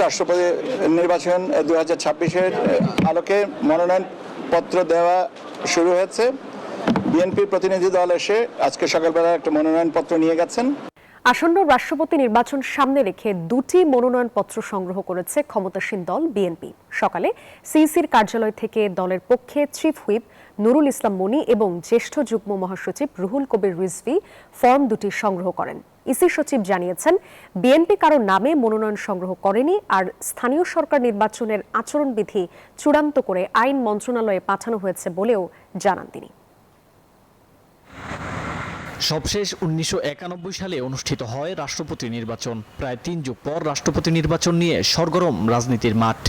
রাষ্ট্রপতি নির্বাচন 2026-এর আলোকে মনোনয়নপত্র দেওয়া শুরু হয়েছে। বিএনপি প্রতিনিধি দল এসে আজকে সকালবেলা একটা মনোনয়নপত্র নিয়ে গেছেন। আসন্ন রাষ্ট্রপতি নির্বাচন সামনে রেখে দুটি মনোনয়নপত্র সংগ্রহ করেছে ক্ষমতাসীন দল বিএনপি। সকালে সিইসির কার্যালয় থেকে দলের পক্ষে চিফ হুইপ নুরুল ইসলাম মনি এবং জ্যেষ্ঠ যুগ্ম মহাসচিব রুহুল কবির রিজভী ফর্ম দুটি সংগ্রহ করেন। ইসি সচিব জানিয়েছেন, বিএনপি কারো নামে মনোনয়ন সংগ্রহ করেনি, আর স্থানীয় সরকার নির্বাচনের আচরণবিধি চূড়ান্ত করে আইন মন্ত্রণালয়ে পাঠানো হয়েছে বলেও জানান তিনি। সবশেষ 1991 সালে অনুষ্ঠিত হয় রাষ্ট্রপতি নির্বাচন। প্রায় 3 যুগ পর রাষ্ট্রপতি নির্বাচন নিয়ে সরগরম রাজনীতির মাঠ।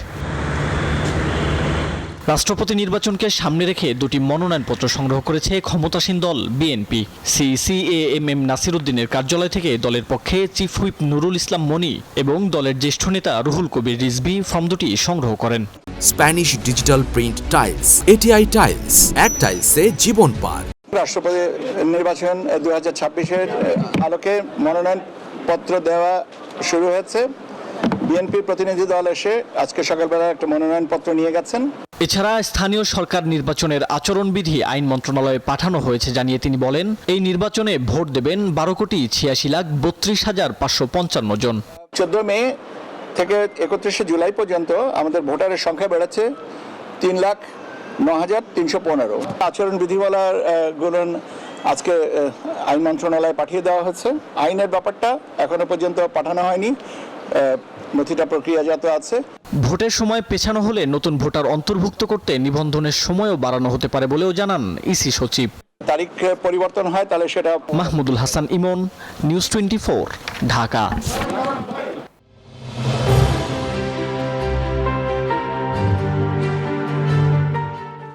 রাষ্ট্রপতি নির্বাচনকে সামনে রেখে দুটি মনোনয়নপত্র সংগ্রহ করেছে ক্ষমতাসীন দল বিএনপি। সিএএমএম নাসির উদ্দিনের কার্যালয় থেকে দলের পক্ষে চিফ হুইপ নুরুল ইসলাম মনি এবং দলের জ্যেষ্ঠ নেতা রুহুল কবির রিজভী ফর্ম দুটি সংগ্রহ করেন। Spanish digital print tiles, ATI tiles, এক টাইলসে জীবন পার। রাষ্ট্রপতি নির্বাচন 2026-এর আলোকে মনোনয়নপত্র দেওয়া শুরু হয়েছে। বিএনপি প্রতিনিধি দল এসে আজকে সকালবেলা একটা মনোনয়নপত্র নিয়ে গেছেন। এছাড়া স্থানীয় সরকার নির্বাচনের আচরণবিধি আইন মন্ত্রণালয়ে পাঠানো হয়েছে জানিয়ে তিনি বলেন, এই নির্বাচনে ভোট দেবেন 12,86,555 জন। 14 মে থেকে 31 জুলাই পর্যন্ত আমাদের ভোটারের সংখ্যা বেড়েছে 3,09,315। আচরণবিধিমালার গুলো আজকে আইন মন্ত্রণালয়ে পাঠিয়ে দেওয়া হচ্ছে। আইনের ব্যাপারটা এখনো পর্যন্ত পাঠানো হয়নি, নথিটা প্রক্রিয়াজাত আছে। ভোটের সময় পেছানো হলে নতুন ভোটার অন্তর্ভুক্ত করতে নিবন্ধনের সময়ও বাড়ানো হতে পারে বলেও জানান ইসি সচিব। তারিখ পরিবর্তন হয় তাহলে সেটা। মাহমুদুল হাসান ইমন, নিউজ 24, ঢাকা।